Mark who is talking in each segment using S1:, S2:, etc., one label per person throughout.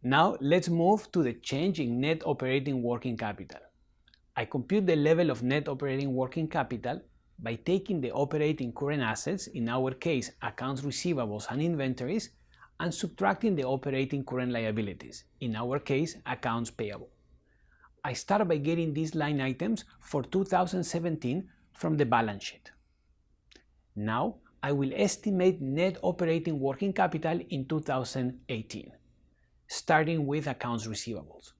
S1: Now let's move to the change in net operating working capital. I compute the level of net operating working capital by taking the operating current assets, in our case accounts receivables and inventories, and subtracting the operating current liabilities, in our case accounts payable. I start by getting these line items for 2017 from the balance sheet. Now I will estimate net operating working capital in 2018, starting with accounts receivables.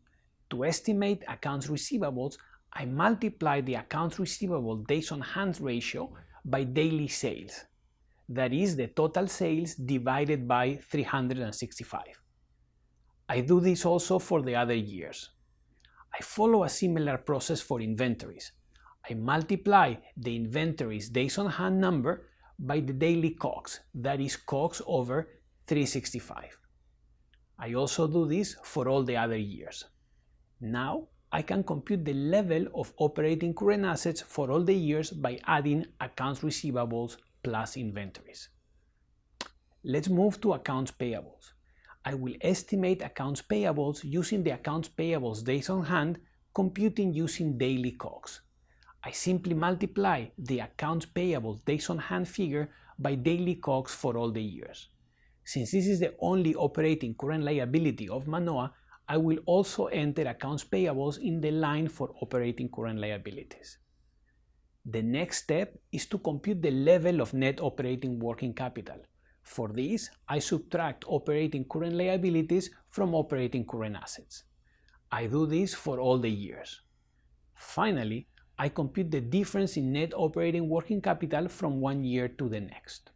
S1: To estimate accounts receivables, I multiply the accounts receivable days on hand ratio by daily sales. That is the total sales divided by 365. I do this also for the other years. I follow a similar process for inventories. I multiply the inventories days on hand number by the daily COGS, that is COGS over 365. I also do this for all the other years. Now I can compute the level of operating current assets for all the years by adding accounts receivables plus inventories. Let's move to accounts payables. I will estimate accounts payables using the accounts payables days on hand, computing using daily COGS. I simply multiply the accounts payables days on hand figure by daily COGS for all the years. Since this is the only operating current liability of Manoa, I will also enter accounts payables in the line for operating current liabilities. The next step is to compute the level of net operating working capital. For this, I subtract operating current liabilities from operating current assets. I do this for all the years. Finally, I compute the difference in net operating working capital from one year to the next.